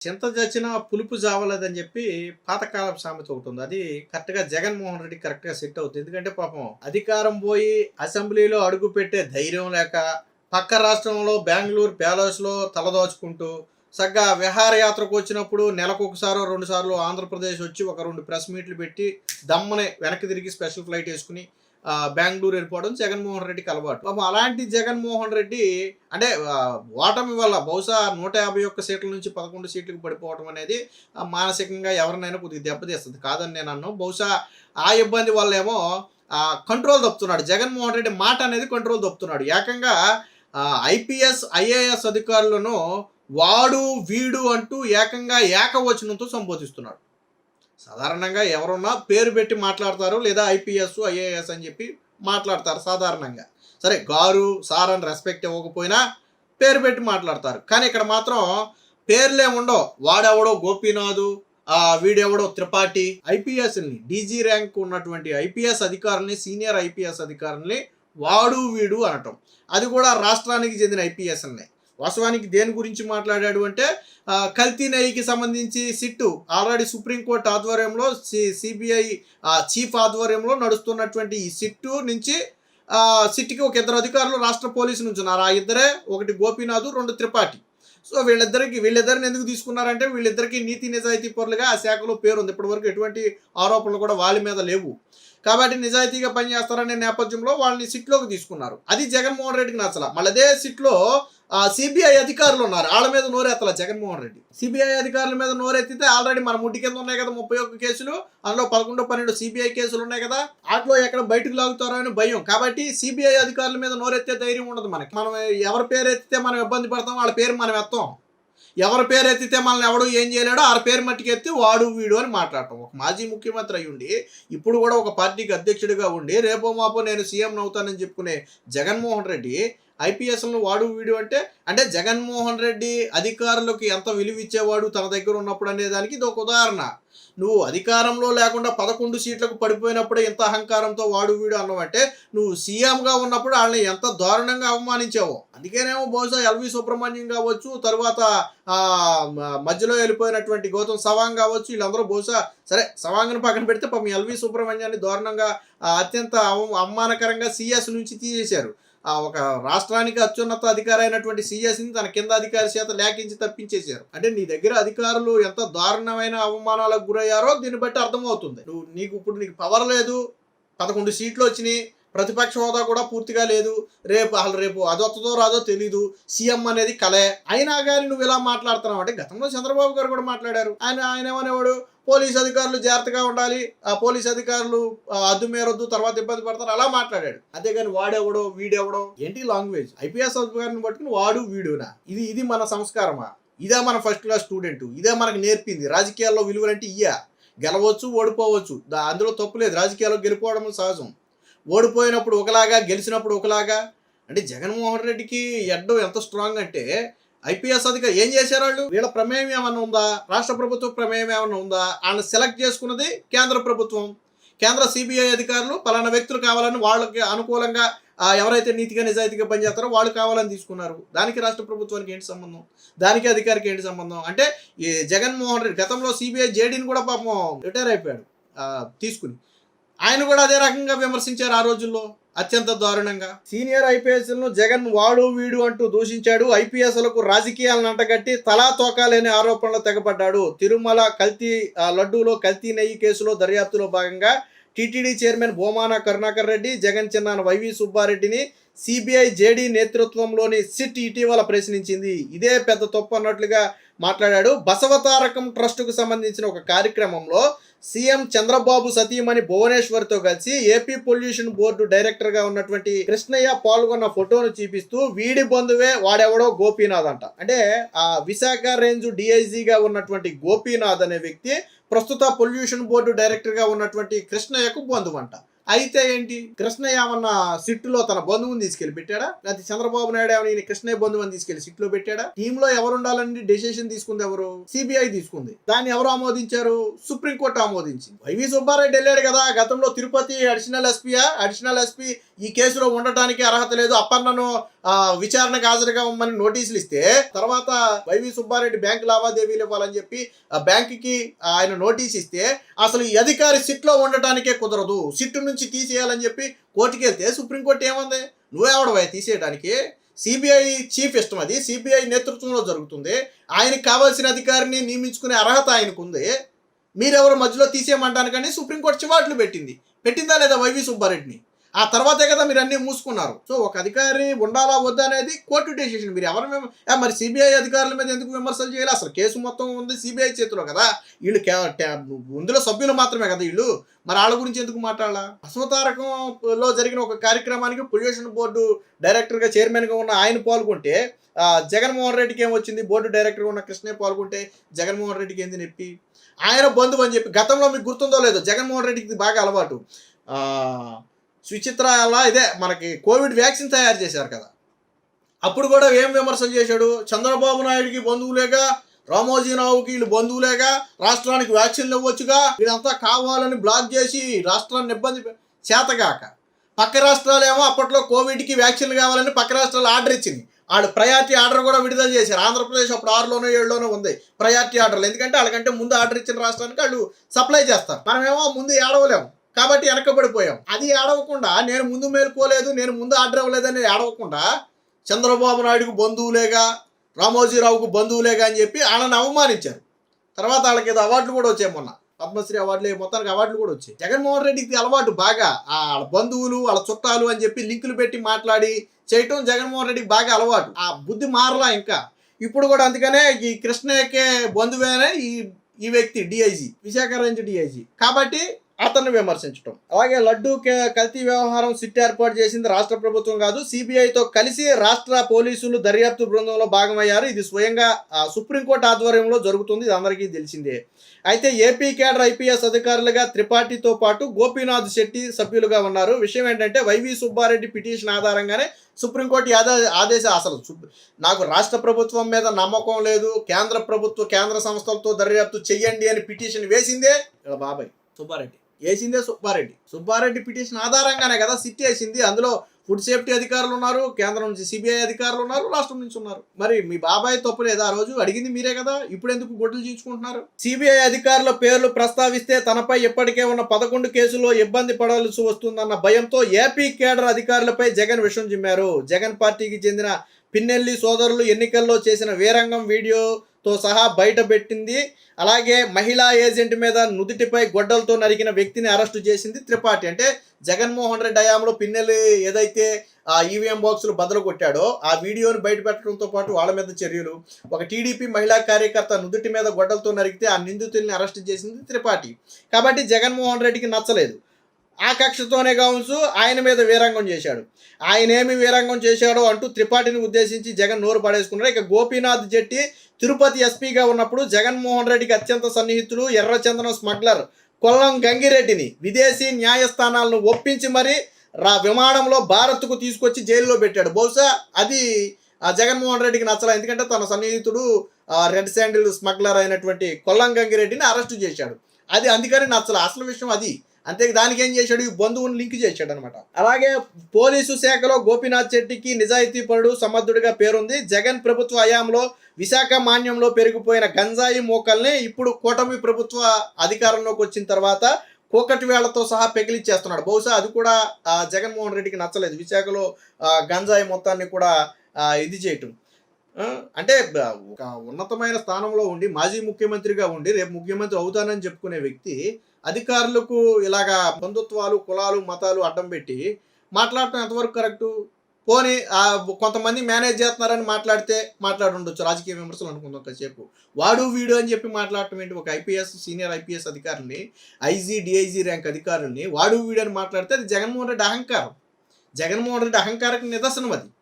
చింత చచ్చినా పులుపు జావలేదని చెప్పి పాతకాలపు సామెత ఒకటి ఉంది. అది కరెక్ట్‌గా జగన్‌మోహన్ రెడ్డికి కరెక్ట్‌గా సెట్ అవుద్ది. ఎందుకంటే పాపం అధికారం పోయి అసెంబ్లీలో అడుగుపెట్టే ధైర్యం లేక, పక్క రాష్ట్రంలో బెంగుళూరు ప్యాలెస్‌లో తలదాచుకుంటూ, చక్కగా విహారయాత్రకు వచ్చినప్పుడు నెలకొకసారో, 2 సార్లో ఆంధ్రప్రదేశ్ వచ్చి ఒక 2 ప్రెస్ మీట్లు పెట్టి దమ్మనే వెనక్కి తిరిగి స్పెషల్ ఫ్లైట్ యేసుకొని బెంగుళూరు వెళ్ళిపోవడం జగన్‌మోహన్ రెడ్డికి అలవాటు. పాపం అలాంటి జగన్‌మోహన్ రెడ్డి అంటే ఓటమి వల్ల బహుశా 151 సీట్ల నుంచి 11 సీట్లకు పడిపోవడం అనేది మానసికంగా ఎవరినైనా కొద్దిగా దెబ్బతీస్తది. కాదని నేను అనను. బహుశా ఆ ఇబ్బంది వల్లేమో కంట్రోల్ తప్పుతున్నాడు. జగన్‌మోహన్ రెడ్డి మాట అనేది కంట్రోల్ తప్పుతున్నాడు. ఏకంగా ఐపీఎస్, ఐఏఎస్ అధికారులను వాడు, వీడు అంటూ ఏకంగా ఏకవచనంతో సంబోధిస్తున్నాడు. సాధారణంగా ఎవరున్నా పేరు పెట్టి మాట్లాడతారు, లేదా ఐపీఎస్, ఐఏఎస్ అని చెప్పి మాట్లాడతారు సాధారణంగా. సరే గారు, సార్ అని రెస్పెక్ట్ ఇవ్వకపోయినా పేరు పెట్టి మాట్లాడతారు. కానీ ఇక్కడ మాత్రం పేర్లే ఉండవు. వాడెవడో గోపీనాథు, వీడెవడో త్రిపాఠి. ఐపీఎస్ని డీజీ ర్యాంక్ ఉన్నటువంటి ఐపీఎస్ అధికారుల్ని, సీనియర్ ఐపీఎస్ అధికారుల్ని వాడు, వీడు అనటం. అది కూడా రాష్ట్రానికి చెందిన ఐపీఎస్ని. వాస్తవానికి దేని గురించి మాట్లాడాడు అంటే కల్తీ నెయ్యికి సంబంధించి సిట్టు ఆల్రెడీ సుప్రీంకోర్టు ఆధ్వర్యంలో సిబిఐ చీఫ్ ఆధ్వర్యంలో నడుస్తున్నటువంటి ఈ సిట్టు నుంచి సిట్కి ఒక 2 అధికారులు రాష్ట్ర పోలీసు నుంచి ఉన్నారు. ఆ ఇద్దరే, ఒకటి గోపీనాథ్, 2 త్రిపాఠి. సో వీళ్ళిద్దరిని ఎందుకు తీసుకున్నారంటే వీళ్ళిద్దరికి నీతి నిజాయితీ పరులుగా ఆ శాఖలో పేరుంది. ఇప్పటివరకు ఎటువంటి ఆరోపణలు కూడా వాళ్ళ మీద లేవు. కాబట్టి నిజాయితీగా పనిచేస్తారనే నేపథ్యంలో వాళ్ళని సిట్లోకి తీసుకున్నారు. అది జగన్మోహన్ రెడ్డికి నచ్చల. మళ్ళీ అదే సిట్లో సిబిఐ అధికారులు ఉన్నారు. వాళ్ళ మీద నోరెత్తల జగన్మోహన్ రెడ్డి. సిబిఐ అధికారుల మీద నోరెత్తితే ఆల్రెడీ మన ముట్టి కింద ఉన్నాయి కదా 31 కేసులు, అందులో 11, 12 సిబిఐ కేసులు ఉన్నాయి కదా, వాటిలో ఎక్కడ బయటకు లాగుతారో అని భయం. కాబట్టి సిబిఐ అధికారుల మీద నోరెత్తే ధైర్యం ఉండదు మనకి. మనం ఎవరి పేరు ఎత్తితే మనం ఇబ్బంది పడతాం, వాళ్ళ పేరు మనం ఎత్తాం. ఎవరి పేరు ఎత్తితే మనల్ని ఎవడు ఏం చేయలేడో ఆ పేరు మట్టికి ఎత్తి వాడు, వీడు అని మాట్లాడటం. ఒక మాజీ ముఖ్యమంత్రి అయి ఉండి, ఇప్పుడు కూడా ఒక పార్టీకి అధ్యక్షుడిగా ఉండి, రేపో మాపో నేను సీఎం అవుతానని చెప్పుకునే జగన్మోహన్ రెడ్డి ఐపీఎస్లను వాడు, వీడు అంటే జగన్మోహన్ రెడ్డి అధికారులకు ఎంత విలువ ఇచ్చేవాడు తన దగ్గర ఉన్నప్పుడు అనేదానికి ఇది ఒక ఉదాహరణ. నువ్వు అధికారంలో లేకుండా 11 సీట్లకు పడిపోయినప్పుడే ఇంత అహంకారంతో వాడు, వీడు అన్నావంటే నువ్వు సీఎంగా ఉన్నప్పుడు వాళ్ళని ఎంత దారుణంగా అవమానించావో. అందుకేనేమో బహుశా ఎల్వి సుబ్రహ్మణ్యం కావచ్చు, తర్వాత మధ్యలో వెళ్ళిపోయినటువంటి గౌతమ్ సవాంగ్ కావచ్చు, వీళ్ళందరూ బహుశా సరే సవాంగ్ని పక్కన పెడితే పాపం ఎల్వి సుబ్రహ్మణ్యాన్ని దారుణంగా అత్యంత అవమానకరంగా సిఎస్ నుంచి తీసేశారు. ఒక రాష్ట్రానికి అత్యున్నత అధికారి అయినటువంటి సిఎస్ని తన కింద అధికారి చేత లేఖించి తప్పించేశారు. అంటే నీ దగ్గర అధికారులు ఎంత దారుణమైన అవమానాలకు గురయ్యారో దీన్ని బట్టి అర్థమవుతుంది. నీకు పవర్ లేదు, 11 సీట్లు వచ్చినాయి, ప్రతిపక్ష హోదా కూడా పూర్తిగా లేదు, రేపు అదొత్తదో రాదో తెలీదు, సీఎం అనేది కలే, అయినా కానీ నువ్వు ఇలా మాట్లాడుతున్నావు అంటే గతంలో చంద్రబాబు గారు కూడా మాట్లాడారు. ఆయన ఏమనేవాడు, పోలీస్ అధికారులు జాగ్రత్తగా ఉండాలి, ఆ పోలీస్ అధికారులు అద్దు మేరొద్దు, తర్వాత ఇబ్బంది పడతారు, అలా మాట్లాడాడు. అంతేగాని వాడెవడో, వీడెవడో ఏంటి లాంగ్వేజ్. ఐపీఎస్ అధికారిని పట్టుకుని వాడు, వీడునా? ఇది మన సంస్కారమా? ఇదే మన ఫస్ట్ క్లాస్ స్టూడెంట్, ఇదే మనకు నేర్పింది. రాజకీయాల్లో విలువలంటే గెలవచ్చు, ఓడిపోవచ్చు, అందులో తప్పులేదు. రాజకీయాల్లో గెలిపోవడం సహజం. ఓడిపోయినప్పుడు ఒకలాగా, గెలిచినప్పుడు ఒకలాగా. అంటే జగన్మోహన్ రెడ్డికి ఎడ్డం ఎంత స్ట్రాంగ్ అంటే ఐపీఎస్ అధికారి ఏం చేశారు, వాళ్ళు వీళ్ళ ప్రమేయం ఏమన్నా ఉందా, రాష్ట్ర ప్రభుత్వ ప్రమేయం ఏమన్నా ఉందా? వాళ్ళని సెలెక్ట్ చేసుకున్నది కేంద్ర ప్రభుత్వం. కేంద్ర సిబిఐ అధికారులు పలానా వ్యక్తులు కావాలని వాళ్ళకి అనుకూలంగా ఎవరైతే నీతిగా నిజాయితీగా పనిచేస్తారో వాళ్ళు కావాలని తీసుకున్నారు. దానికి రాష్ట్ర ప్రభుత్వానికి ఏంటి సంబంధం? దానికి అధికారికి ఏంటి సంబంధం? అంటే ఈ జగన్మోహన్ రెడ్డి గతంలో సిబిఐ జేడీని కూడా పాపం రిటైర్ అయిపోయాడు తీసుకుని. ఆయన కూడా అదే రకంగా విమర్శించారు ఆ రోజుల్లో అత్యంత దారుణంగా. సీనియర్ ఐపీఎస్లను జగన్ వాడు, వీడు అంటూ దూషించాడు. ఐపీఎస్లకు రాజకీయాలను అంటగట్టి తలా తోకాలేని ఆరోపణలు తెగపడ్డాడు. తిరుమల కల్తీ లడ్డూలో కల్తీ నెయ్యి కేసులో దర్యాప్తులో భాగంగా టీటీడీ చైర్మన్ భూమాన కరుణాకర్ రెడ్డి, జగన్ చిన్నాన్న వైవి సుబ్బారెడ్డిని సిబిఐ జేడీ నేతృత్వంలోని సిట్ ఇటీవల ప్రశ్నించింది. ఇదే పెద్ద తప్పు అన్నట్లుగా మాట్లాడాడు. బసవతారకం ట్రస్టుకు సంబంధించిన ఒక కార్యక్రమంలో సీఎం చంద్రబాబు సతీమణి భువనేశ్వర్తో కలిసి ఏపీ పొల్యూషన్ బోర్డు డైరెక్టర్గా ఉన్నటువంటి కృష్ణయ్య పాల్గొన్న ఫోటోను చూపిస్తూ వీడి బంధువే వాడెవడో గోపీనాథ్ అంట. అంటే ఆ విశాఖ రేంజ్ డిఐజీగా ఉన్నటువంటి గోపీనాథ్ అనే వ్యక్తి ప్రస్తుత పొల్యూషన్ బోర్డు డైరెక్టర్గా ఉన్నటువంటి కృష్ణయ్యకు బంధువు అంట. అయితే ఏంటి, కృష్ణయ్య ఏమన్నా సిట్టులో తన బంధువుని తీసుకెళ్లి పెట్టాడా, లేకపోతే చంద్రబాబు నాయుడు ఏమన్నా ఈయన కృష్ణయ్య బంధువుని తీసుకెళ్లి సిట్లో పెట్టాడా? టీంలో ఎవరు ఉండాలని డెసిషన్ తీసుకుంది ఎవరు? సిబిఐ తీసుకుంది. దాన్ని ఎవరు ఆమోదించారు? సుప్రీంకోర్టు ఆమోదించింది. వైవి సుబ్బారెడ్డి వెళ్ళాడు కదా గతంలో తిరుపతి అడిషనల్ ఎస్పీ ఈ కేసులో ఉండటానికి అర్హత లేదు, అప్పన్నను విచారణకు హాజరుగా ఉమ్మని నోటీసులు ఇస్తే, తర్వాత వైవి సుబ్బారెడ్డి బ్యాంకు లావాదేవీలు ఇవ్వాలని చెప్పి ఆ బ్యాంకుకి ఆయన నోటీస్ ఇస్తే, అసలు ఈ అధికారి సిట్లో ఉండటానికే కుదరదు, సిట్టు నుంచి తీసేయాలని చెప్పి కోర్టుకి వెళ్తే సుప్రీంకోర్టు ఏముంది, నువ్వెవడవా తీసేయడానికి? సిబిఐ చీఫ్ ఇష్టం, అది సిబిఐ నేతృత్వంలో జరుగుతుంది, ఆయనకి కావాల్సిన అధికారిని నియమించుకునే అర్హత ఆయనకు ఉంది, మీరెవరు మధ్యలో తీసేయమంటానికని సుప్రీంకోర్టు చివాట్లు పెట్టిందా లేదా వైవి సుబ్బారెడ్డిని? ఆ తర్వాతే కదా మీరు అన్నీ మూసుకున్నారు. సో ఒక అధికారి ఉండాలా వద్దా అనేది కోర్టు డెసిషన్. మీరు ఎవరు మరి సిబిఐ అధికారుల మీద ఎందుకు విమర్శలు చేయాలి? అసలు కేసు మొత్తం ఉంది సిబిఐ చేతిలో కదా, వీళ్ళు ఇందులో సభ్యులు మాత్రమే కదా వీళ్ళు, మరి వాళ్ళ గురించి ఎందుకు మాట్లాడాలా? అశ్వతారకంలో జరిగిన ఒక కార్యక్రమానికి పొల్యూషన్ బోర్డు డైరెక్టర్గా చైర్మన్గా ఉన్న ఆయన పాల్గొంటే జగన్మోహన్ రెడ్డికి ఏమొచ్చింది? బోర్డు డైరెక్టర్గా ఉన్న కృష్ణయ్య పాల్గొంటే జగన్మోహన్ రెడ్డికి ఏంది నొప్పి? ఆయన బంధువు అని చెప్పి గతంలో మీకు గుర్తుందో లేదో, జగన్మోహన్ రెడ్డికి బాగా అలవాటు. సుచిత్ర అలా ఇదే మనకి కోవిడ్ వ్యాక్సిన్ తయారు చేశారు కదా, అప్పుడు కూడా ఏం విమర్శలు చేశాడు? చంద్రబాబు నాయుడికి బంధువులేగా, రామోజీరావుకి వీళ్ళు బంధువులేగా, రాష్ట్రానికి వ్యాక్సిన్లు ఇవ్వచ్చుగా, వీళ్ళంతా కావాలని బ్లాక్ చేసి రాష్ట్రాన్ని ఇబ్బంది చేతగాక. పక్క రాష్ట్రాలేమో అప్పట్లో కోవిడ్కి వ్యాక్సిన్లు కావాలని పక్క రాష్ట్రాలు ఆర్డర్ ఇచ్చింది, వాళ్ళు ప్రయారిటీ ఆర్డర్ కూడా విడుదల చేశారు. ఆంధ్రప్రదేశ్ అప్పుడు 6లోనో 7లోనో ఉంది ప్రయారిటీ ఆర్డర్లు, ఎందుకంటే వాళ్ళకంటే ముందు ఆర్డర్ ఇచ్చిన రాష్ట్రానికి వాళ్ళు సప్లై చేస్తారు, మనమేమో ముందు ఏడవలేము కాబట్టి వెనకబడిపోయాం. అది ఏడవకుండా, నేను ముందు మేలుకోలేదు, నేను ముందు ఆర్డర్ ఇవ్వలేదని ఏడవకుండా, చంద్రబాబు నాయుడుకు బంధువులేగా, రామోజీరావుకు బంధువులేగా అని చెప్పి వాళ్ళని అవమానించారు. తర్వాత వాళ్ళకి ఏదో అవార్డులు కూడా వచ్చాయి, మొన్న పద్మశ్రీ అవార్డులు, మొత్తానికి అవార్డులు కూడా వచ్చాయి. జగన్మోహన్ రెడ్డికి అలవాటు బాగా వాళ్ళ బంధువులు వాళ్ళ చుట్టాలు అని చెప్పి లింకులు పెట్టి మాట్లాడి చేయటం జగన్మోహన్ రెడ్డికి బాగా అలవాటు. ఆ బుద్ధి మారలా ఇంకా. ఇప్పుడు కూడా అందుకనే ఈ కృష్ణయ్యకే బంధువేనే ఈ వ్యక్తి డిఐజీ, విశాఖ రేంజ్ డిఐజీ, కాబట్టి అతన్ని విమర్శించడం. అలాగే లడ్డూ కల్తీ వ్యవహారం సిట్ ఏర్పాటు చేసింది రాష్ట్ర ప్రభుత్వం కాదు, సిబిఐతో కలిసి రాష్ట్ర పోలీసులు దర్యాప్తు బృందంలో భాగమయ్యారు. ఇది స్వయంగా సుప్రీంకోర్టు ఆధ్వర్యంలో జరుగుతుంది, ఇది అందరికీ తెలిసిందే. అయితే ఏపీ కేడర్ ఐపీఎస్ అధికారులుగా త్రిపాఠితో పాటు గోపీనాథ్ శెట్టి సభ్యులుగా ఉన్నారు. విషయం ఏంటంటే వైవి సుబ్బారెడ్డి పిటిషన్ ఆధారంగానే సుప్రీంకోర్టు ఆదేశం, అసలు నాకు రాష్ట్ర ప్రభుత్వం మీద నమ్మకం లేదు, కేంద్ర సంస్థలతో దర్యాప్తు చెయ్యండి అని పిటిషన్ వేసిందే బాబాయ్ సుబ్బారెడ్డి, సుబ్బారెడ్డి పిటిషన్ ఆధారంగానే కదా సిట్ వేసింది. అందులో ఫుడ్ సేఫ్టీ అధికారులు ఉన్నారు, కేంద్రం నుంచి సిబిఐ అధికారులు ఉన్నారు, రాష్ట్రం నుంచి ఉన్నారు. మరి మీ బాబాయ్ తప్పు లేదా? ఆ రోజు అడిగింది మీరే కదా, ఇప్పుడు ఎందుకు గొడ్డలు చీల్చుకుంటున్నారు? సిబిఐ అధికారుల పేర్లు ప్రస్తావిస్తే తనపై ఇప్పటికే ఉన్న 11 కేసుల్లో ఇబ్బంది పడాల్సి వస్తుందన్న భయంతో ఏపీ కేడర్ అధికారులపై జగన్ విషం చిమ్మారు. జగన్ పార్టీకి చెందిన పిన్నెల్లి సోదరులు ఎన్నికల్లో చేసిన వీరంగం వీడియోతో సహా బయట పెట్టింది. అలాగే మహిళా ఏజెంట్ మీద నుదుటిపై గొడ్డలతో నరికిన వ్యక్తిని అరెస్టు చేసింది త్రిపాఠి. అంటే జగన్మోహన్ రెడ్డి హయాంలో పిన్నెల్లి ఏదైతే ఆ ఈవీఎం బాక్సులు బదులు కొట్టాడో ఆ వీడియోని బయట పెట్టడంతో పాటు వాళ్ళ మీద చర్యలు. ఒక టీడీపీ మహిళా కార్యకర్త నుదుటి మీద గొడ్డలతో నరికితే ఆ నిందితుల్ని అరెస్టు చేసింది త్రిపాఠి. కాబట్టి జగన్మోహన్ రెడ్డికి నచ్చలేదు. ఆ కక్షతోనే కావచ్చు ఆయన మీద వీరంగం చేశాడు. ఆయన ఏమి వీరంగం చేశాడో అంటూ త్రిపాఠిని ఉద్దేశించి జగన్ నోరు పడేసుకున్నాడు. ఇక గోపీనాథ్ జెట్టి తిరుపతి ఎస్పీగా ఉన్నప్పుడు జగన్మోహన్ రెడ్డికి అత్యంత సన్నిహితుడు ఎర్రచందనం స్మగ్లర్ కొల్లం గంగిరెడ్డిని విదేశీ న్యాయస్థానాలను ఒప్పించి మరి విమానంలో భారత్కు తీసుకొచ్చి జైల్లో పెట్టాడు. బహుశా అది జగన్మోహన్ రెడ్డికి నచ్చలే, ఎందుకంటే తన సన్నిహితుడు రెడ్ శాండిల్ స్మగ్లర్ అయినటువంటి కొల్లం గంగిరెడ్డిని అరెస్టు చేశాడు. అది అందుకని నచ్చలే, అసలు విషయం అది. అంతే, దానికి ఏం చేశాడు, ఈ బంధువుని లింక్ చేశాడు అనమాట. అలాగే పోలీసు శాఖలో గోపీనాథ్ శెట్టికి నిజాయితీపరుడు సమర్థుడిగా పేరుంది. జగన్ ప్రభుత్వ హయాంలో విశాఖ మాన్యంలో పెరిగిపోయిన గంజాయి మోకల్ని ఇప్పుడు కూటమి ప్రభుత్వ అధికారంలోకి వచ్చిన తర్వాత కోకటి వేళ్లతో సహా పెకిలిచ్చేస్తున్నాడు. బహుశా అది కూడా జగన్మోహన్ రెడ్డికి నచ్చలేదు, విశాఖలో గంజాయి మొత్తాన్ని కూడా ఇది చేయటం. అంటే ఒక ఉన్నతమైన స్థానంలో ఉండి మాజీ ముఖ్యమంత్రిగా ఉండి రేపు ముఖ్యమంత్రి అవుతానని చెప్పుకునే వ్యక్తి అధికారులకు ఇలాగా బంధుత్వాలు, కులాలు, మతాలు అడ్డం పెట్టి మాట్లాడటం ఎంతవరకు కరెక్టు? పోనీ కొంతమంది మేనేజ్ చేస్తున్నారని మాట్లాడుండొచ్చు, రాజకీయ విమర్శలు అనుకుందాం కాసేపు. వాడు వీడు అని చెప్పి మాట్లాడటం ఏంటి? ఒక సీనియర్ ఐపీఎస్ అధికారుల్ని, ఐజీ డిఐజీ ర్యాంక్ అధికారుల్ని వాడు వీడు అని మాట్లాడితే అది జగన్మోహన్ రెడ్డి అహంకారం. జగన్మోహన్ రెడ్డి అహంకారానికి నిదర్శనం అది.